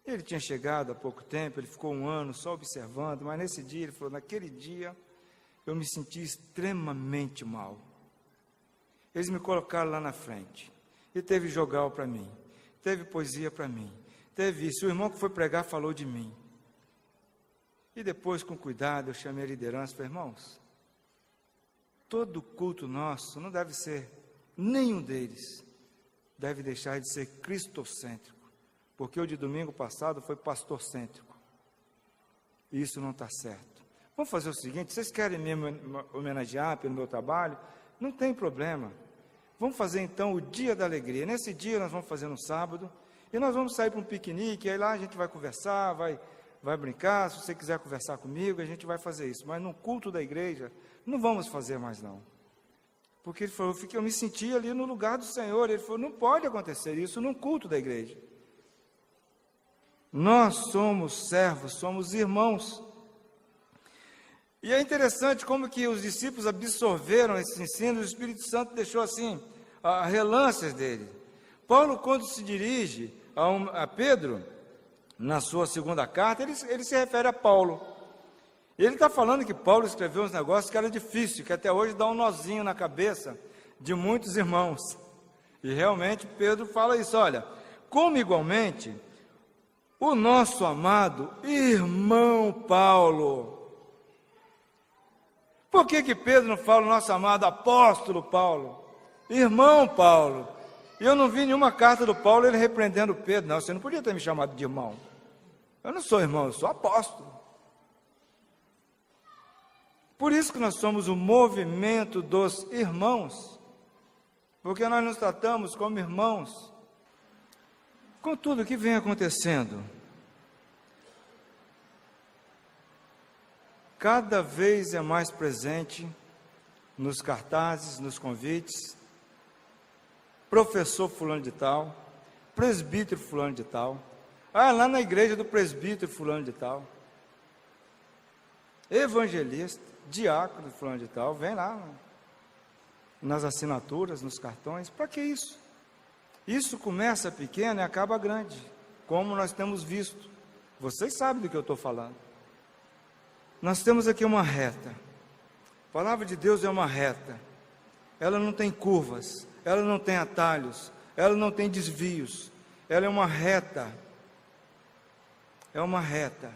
Ele tinha chegado há pouco tempo, ele ficou um ano só observando, mas nesse dia ele falou, naquele dia eu me senti extremamente mal. Eles me colocaram lá na frente. E teve jogal para mim, teve poesia para mim, teve isso. O irmão que foi pregar falou de mim. E depois, com cuidado, eu chamei a liderança e falei, irmãos, todo culto nosso não deve ser, nenhum deles, deve deixar de ser cristocêntrico, porque o de domingo passado foi pastorcêntrico. E isso não está certo. Vamos fazer o seguinte, vocês querem me homenagear pelo meu trabalho? Não tem problema. Vamos fazer então o dia da alegria. Nesse dia nós vamos fazer no sábado, e nós vamos sair para um piquenique, aí lá a gente vai conversar, vai brincar, se você quiser conversar comigo, a gente vai fazer isso. Mas no culto da igreja, não vamos fazer mais não. Porque ele falou, eu me senti ali no lugar do Senhor. Ele falou, não pode acontecer isso num culto da igreja. Nós somos servos, somos irmãos. E é interessante como que os discípulos absorveram esse ensino, o Espírito Santo deixou assim, relâncias dele. Paulo, quando se dirige a Pedro, na sua segunda carta, ele se refere a Paulo. Ele está falando que Paulo escreveu uns negócios que era difícil, que até hoje dá um nozinho na cabeça de muitos irmãos. E realmente Pedro fala isso, olha, como igualmente o nosso amado irmão Paulo. Por que Pedro não fala o nosso amado apóstolo Paulo? Irmão Paulo. E eu não vi nenhuma carta do Paulo ele repreendendo Pedro. Não, você não podia ter me chamado de irmão. Eu não sou irmão, eu sou apóstolo. Por isso que nós somos o movimento dos irmãos. Porque nós nos tratamos como irmãos. Com tudo o que vem acontecendo, cada vez é mais presente nos cartazes, nos convites, professor fulano de tal, presbítero fulano de tal, lá na igreja do presbítero fulano de tal, evangelista, diácono fulano de tal, vem lá, nas assinaturas, nos cartões. Para que isso? Isso começa pequeno e acaba grande, como nós temos visto. Vocês sabem do que eu estou falando. Nós temos aqui uma reta. A palavra de Deus é uma reta. Ela não tem curvas, ela não tem atalhos, ela não tem desvios. Ela é uma reta. É uma reta.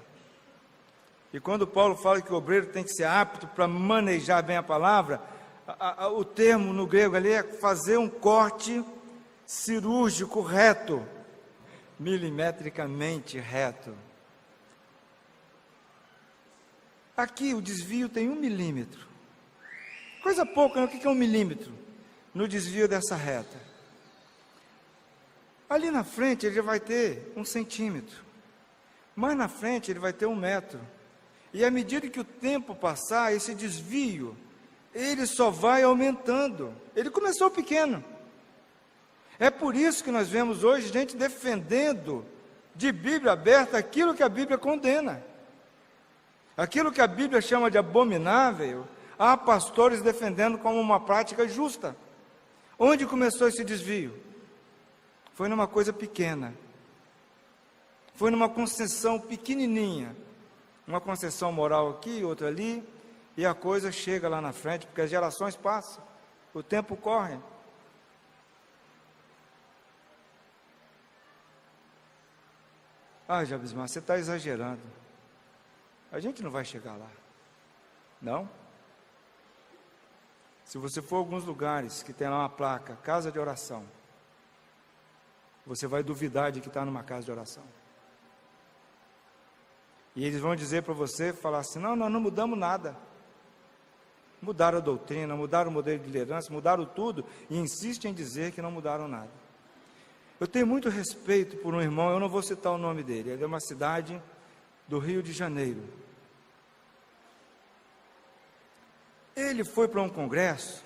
E quando Paulo fala que o obreiro tem que ser apto para manejar bem a palavra, o termo no grego ali é fazer um corte cirúrgico reto, milimetricamente reto. Aqui o desvio tem 1 milímetro, coisa pouca, o que é 1 milímetro no desvio dessa reta? Ali na frente ele já vai ter 1 centímetro, mais na frente ele vai ter 1 metro, e à medida que o tempo passar, esse desvio ele só vai aumentando. Ele começou pequeno. É por isso que nós vemos hoje gente defendendo de Bíblia aberta aquilo que a Bíblia condena. Aquilo que a Bíblia chama de abominável, há pastores defendendo como uma prática justa. Onde começou esse desvio? Foi numa coisa pequena. Foi numa concessão pequenininha. Uma concessão moral aqui, outra ali. E a coisa chega lá na frente, porque as gerações passam, o tempo corre. Jabismar, você está exagerando. A gente não vai chegar lá. Não? Se você for a alguns lugares que tem lá uma placa, casa de oração, você vai duvidar de que está numa casa de oração. E eles vão dizer para você, falar assim, não, nós não mudamos nada. Mudaram a doutrina, mudaram o modelo de liderança, mudaram tudo, e insistem em dizer que não mudaram nada. Eu tenho muito respeito por um irmão, eu não vou citar o nome dele, ele é uma cidade do Rio de Janeiro. Ele foi para um congresso,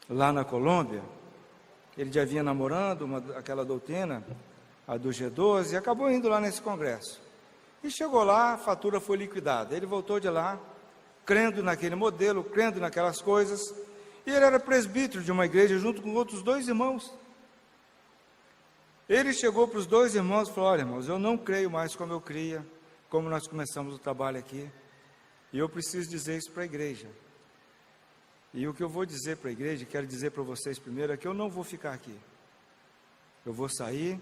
lá na Colômbia, ele já vinha namorando aquela doutrina, a do G12, e acabou indo lá nesse congresso. E chegou lá, a fatura foi liquidada, ele voltou de lá, crendo naquele modelo, crendo naquelas coisas, e ele era presbítero de uma igreja junto com outros 2 irmãos. Ele chegou para os 2 irmãos e falou, olha irmãos, eu não creio mais como eu cria, como nós começamos o trabalho aqui, e eu preciso dizer isso para a igreja. E o que eu vou dizer para a igreja, quero dizer para vocês primeiro, é que eu não vou ficar aqui. Eu vou sair,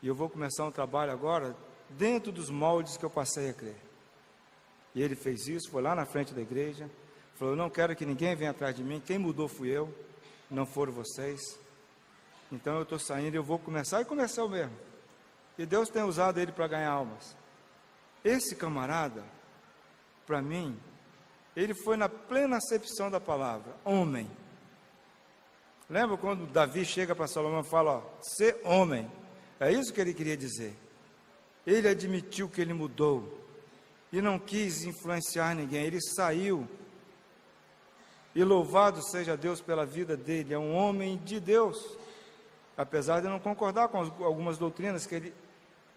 e eu vou começar um trabalho agora, dentro dos moldes que eu passei a crer. E ele fez isso, foi lá na frente da igreja, falou, eu não quero que ninguém venha atrás de mim, quem mudou fui eu, não foram vocês. Então eu estou saindo e eu vou começar, e começou mesmo. E Deus tem usado ele para ganhar almas. Esse camarada, para mim, ele foi na plena acepção da palavra, homem. Lembra quando Davi chega para Salomão e fala, ser homem, é isso que ele queria dizer. Ele admitiu que ele mudou, e não quis influenciar ninguém, ele saiu, e louvado seja Deus pela vida dele, é um homem de Deus, apesar de não concordar com algumas doutrinas que ele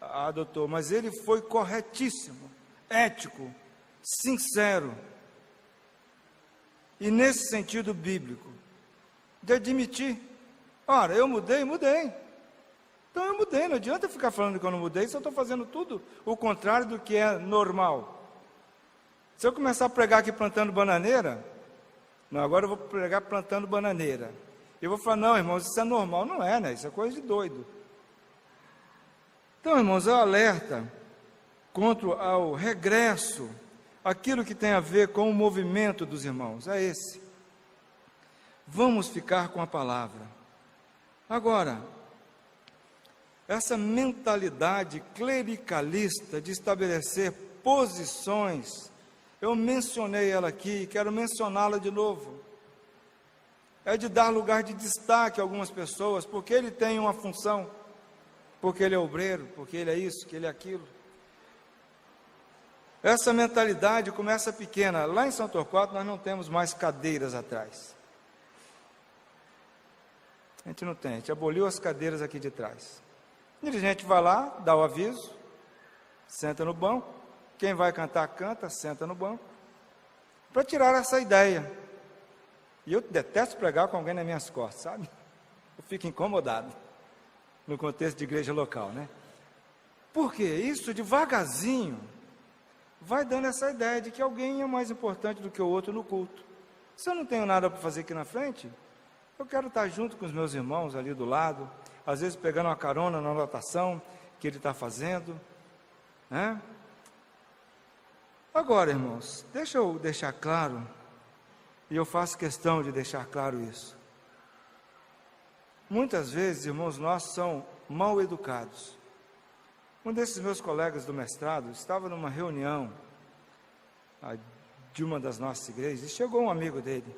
adotou, mas ele foi corretíssimo, ético, sincero, e nesse sentido bíblico, de admitir, ora, eu mudei, então eu mudei, não adianta ficar falando que eu não mudei, se eu estou fazendo tudo o contrário do que é normal. Se eu começar a pregar aqui plantando bananeira, não, agora eu vou pregar plantando bananeira, eu vou falar, não irmãos, isso é normal, não é, né? Isso é coisa de doido. Então irmãos, eu alerta contra o regresso, aquilo que tem a ver com o movimento dos irmãos, é esse. Vamos ficar com a palavra. Agora, essa mentalidade clericalista de estabelecer posições, eu mencionei ela aqui, quero mencioná-la de novo. É de dar lugar de destaque a algumas pessoas, porque ele tem uma função, porque ele é obreiro, porque ele é isso, que ele é aquilo. Essa mentalidade começa pequena. Lá em São Torquato nós não temos mais cadeiras atrás. A gente não tem, a gente aboliu as cadeiras aqui de trás. O dirigente vai lá, dá o aviso, senta no banco. Quem vai cantar, canta, senta no banco. Para tirar essa ideia. E eu detesto pregar com alguém nas minhas costas, sabe? Eu fico incomodado no contexto de igreja local, né? Porque isso devagarzinho vai dando essa ideia de que alguém é mais importante do que o outro no culto. Se eu não tenho nada para fazer aqui na frente, eu quero estar junto com os meus irmãos ali do lado, às vezes pegando uma carona na anotação que ele está fazendo, né? Agora, irmãos, deixa eu deixar claro, e eu faço questão de deixar claro isso. Muitas vezes, irmãos nossos são mal educados. Um desses meus colegas do mestrado estava numa reunião de uma das nossas igrejas, e chegou um amigo dele.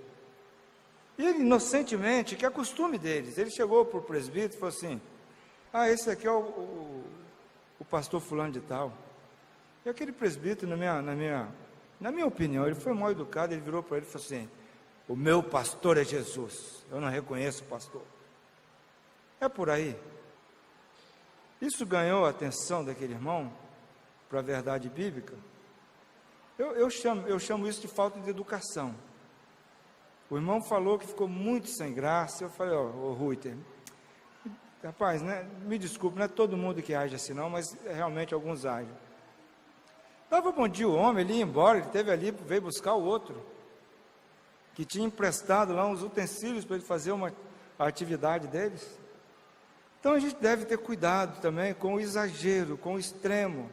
E ele, inocentemente, que é costume deles, ele chegou para o presbítero e falou assim: esse aqui é o pastor fulano de tal. E aquele presbítero, na minha opinião, ele foi mal educado, ele virou para ele e falou assim: o meu pastor é Jesus, eu não reconheço o pastor. É por aí. Isso ganhou a atenção daquele irmão para a verdade bíblica. Eu chamo isso de falta de educação. O irmão falou que ficou muito sem graça. Eu falei: ô Ruiter, rapaz, né, me desculpe, não é todo mundo que age assim não, mas realmente alguns agem. Dava bom dia o homem, ele ia embora, ele esteve ali, veio buscar o outro, que tinha emprestado lá uns utensílios para ele fazer a atividade deles. Então a gente deve ter cuidado também com o exagero, com o extremo.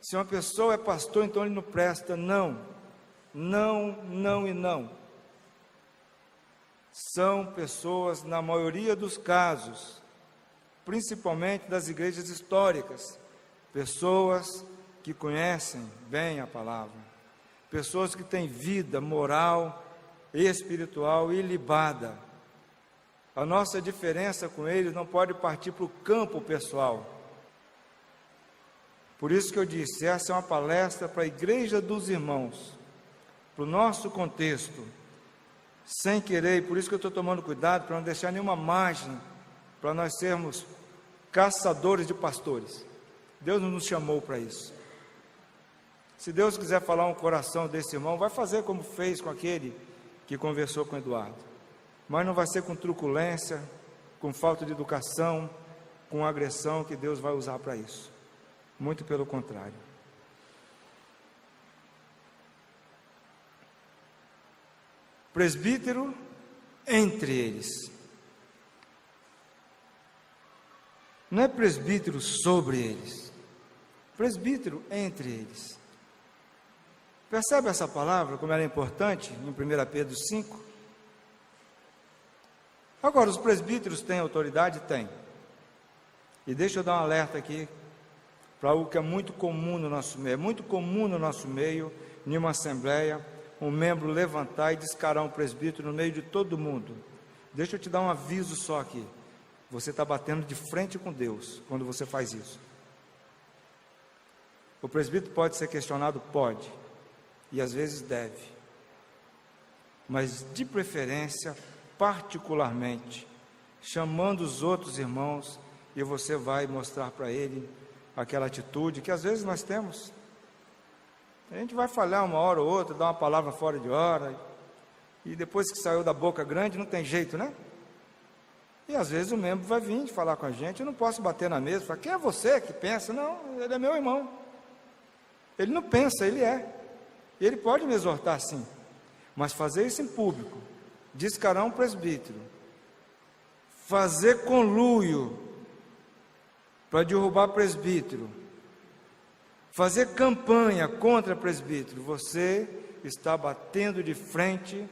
Se uma pessoa é pastor, então ele não presta. Não, não e não. São pessoas, na maioria dos casos, principalmente das igrejas históricas, pessoas que conhecem bem a palavra, pessoas que têm vida moral e espiritual ilibada. A nossa diferença com eles não pode partir para o campo pessoal. Por isso que eu disse, essa é uma palestra para a igreja dos irmãos, para o nosso contexto, sem querer, e por isso que eu estou tomando cuidado para não deixar nenhuma margem para nós sermos caçadores de pastores. Deus não nos chamou para isso. Se Deus quiser falar um coração desse irmão, vai fazer como fez com aquele que conversou com Eduardo. Mas não vai ser com truculência, com falta de educação, com agressão que Deus vai usar para isso. Muito pelo contrário. Presbítero entre eles. Não é presbítero sobre eles. Presbítero entre eles. Percebe essa palavra, como ela é importante, em 1 Pedro 5? Agora, os presbíteros têm autoridade? Tem. E deixa eu dar um alerta aqui, para algo que é muito comum no nosso meio. É muito comum no nosso meio, em uma assembleia, um membro levantar e descarar um presbítero no meio de todo mundo. Deixa eu te dar um aviso só aqui. Você está batendo de frente com Deus, quando você faz isso. O presbítero pode ser questionado? Pode. E às vezes deve. Mas de preferência, particularmente, chamando os outros irmãos, e você vai mostrar para ele aquela atitude que às vezes nós temos. A gente vai falhar uma hora ou outra, dar uma palavra fora de hora, e depois que saiu da boca grande, não tem jeito, né? E às vezes o membro vai vir falar com a gente, eu não posso bater na mesa, falar: quem é você que pensa? Não, ele é meu irmão. Ele não pensa, ele é. E ele pode me exortar sim, mas fazer isso em público, descarar um presbítero, fazer conluio para derrubar presbítero, fazer campanha contra presbítero, você está batendo de frente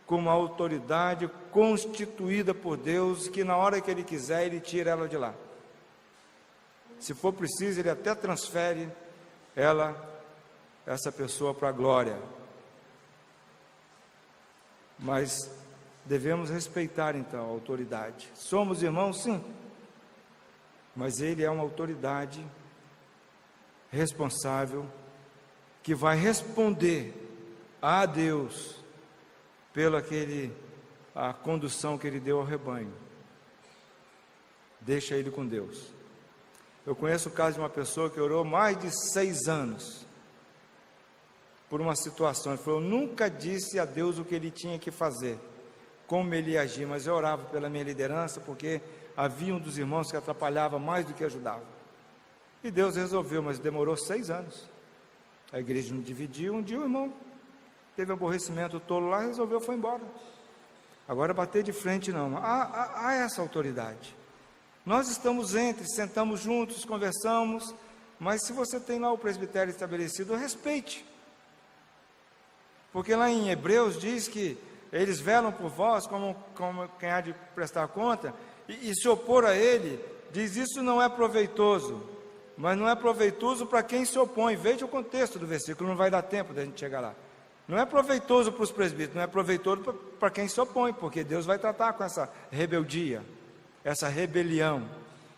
com uma autoridade constituída por Deus, que na hora que Ele quiser, Ele tira ela de lá. Se for preciso, Ele até transfere essa pessoa para a glória. Mas devemos respeitar então a autoridade. Somos irmãos, sim, mas ele é uma autoridade responsável que vai responder a Deus pela a condução que ele deu ao rebanho. Deixa ele com Deus. Eu conheço o caso de uma pessoa que orou mais de 6 anos por uma situação. Ele falou: eu nunca disse a Deus o que ele tinha que fazer, como ele ia agir, mas eu orava pela minha liderança, porque havia um dos irmãos que atrapalhava mais do que ajudava. E Deus resolveu, mas demorou 6 anos. A igreja não dividiu. Um dia o irmão teve aborrecimento tolo lá, resolveu, foi embora. Agora bater de frente não. Há essa autoridade. Nós estamos sentamos juntos, conversamos, mas se você tem lá o presbitério estabelecido, respeite. Porque lá em Hebreus diz que eles velam por vós como quem há de prestar conta, e se opor a ele, diz: isso não é proveitoso, mas não é proveitoso para quem se opõe. Veja o contexto do versículo, não vai dar tempo da gente chegar lá. Não é proveitoso para os presbíteros, não é proveitoso para quem se opõe, porque Deus vai tratar com essa rebeldia, essa rebelião,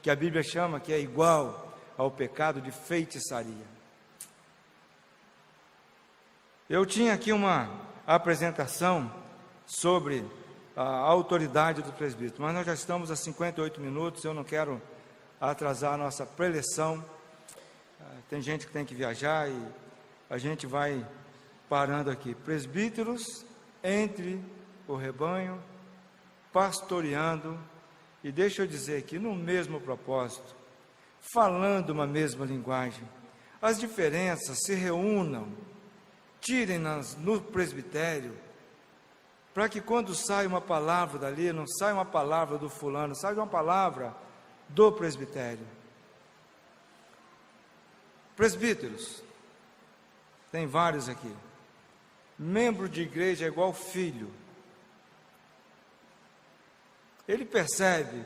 que a Bíblia chama que é igual ao pecado de feitiçaria. Eu tinha aqui uma apresentação sobre a autoridade do presbítero, mas nós já estamos a 58 minutos, eu não quero atrasar a nossa preleção. Tem gente que tem que viajar e a gente vai parando aqui. Presbíteros entre o rebanho, pastoreando, e deixa eu dizer aqui, no mesmo propósito, falando uma mesma linguagem. As diferenças se reúnam, tirem-nas no presbitério, para que quando sai uma palavra dali, não sai uma palavra do fulano, sai uma palavra do presbitério. Presbíteros, tem vários aqui. Membro de igreja é igual filho. Ele percebe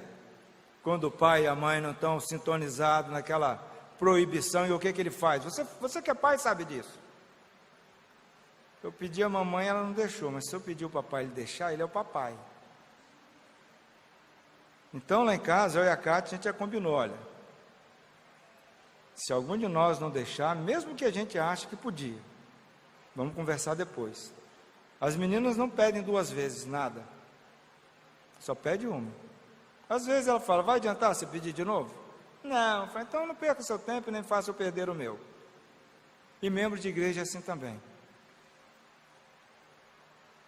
quando o pai e a mãe não estão sintonizados naquela proibição, e o que ele faz? Você que é pai sabe disso. Eu pedi a mamãe, ela não deixou, mas se eu pedir o papai ele deixar, ele é o papai. Então lá em casa, eu e a Cátia, a gente já combinou: olha, se algum de nós não deixar, mesmo que a gente ache que podia, vamos conversar depois. As meninas não pedem 2 vezes nada, só pede uma. Às vezes ela fala: vai adiantar você pedir de novo? Não, falo, então não perca o seu tempo e nem faça eu perder o meu. E membro de igreja é assim também.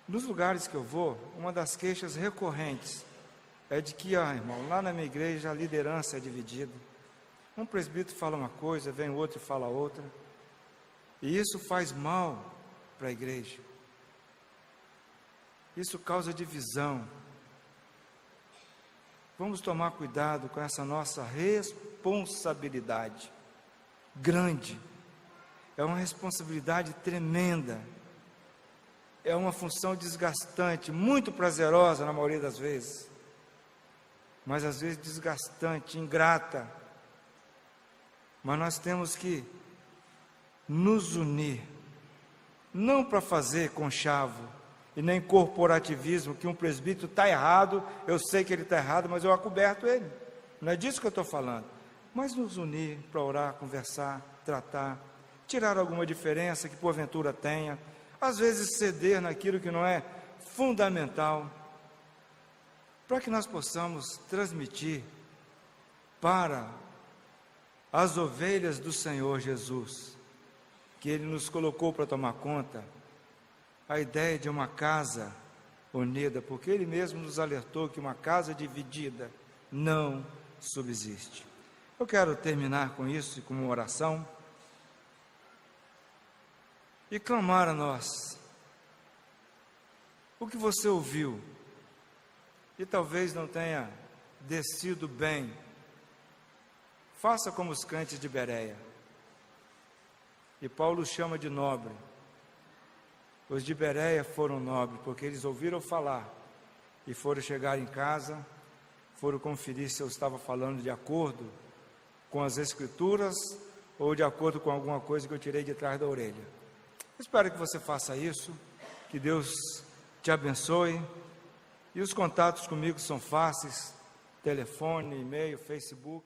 Nos lugares que eu vou, uma das queixas recorrentes é de que, irmão, lá na minha igreja a liderança é dividida. Um presbítero fala uma coisa, vem outro e fala outra. E isso faz mal para a igreja. Isso causa divisão. Vamos tomar cuidado com essa nossa responsabilidade grande. É uma responsabilidade tremenda. É uma função desgastante, muito prazerosa na maioria das vezes, mas às vezes desgastante, ingrata. Mas nós temos que nos unir, não para fazer conchavo e nem corporativismo, que um presbítero está errado, eu sei que ele está errado, mas eu acoberto ele. Não é disso que eu estou falando. Mas nos unir para orar, conversar, tratar, tirar alguma diferença que porventura tenha, às vezes ceder naquilo que não é fundamental, para que nós possamos transmitir para as ovelhas do Senhor Jesus, que Ele nos colocou para tomar conta, a ideia de uma casa unida, porque Ele mesmo nos alertou que uma casa dividida não subsiste. Eu quero terminar com isso, com uma oração, e clamar a nós. O que você ouviu e talvez não tenha descido bem, faça como os crentes de Bereia. E Paulo chama de nobre. Os de Bereia foram nobres, porque eles ouviram falar e foram chegar em casa, foram conferir se eu estava falando de acordo com as Escrituras ou de acordo com alguma coisa que eu tirei de trás da orelha. Espero que você faça isso, que Deus te abençoe, e os contatos comigo são fáceis: telefone, e-mail, Facebook.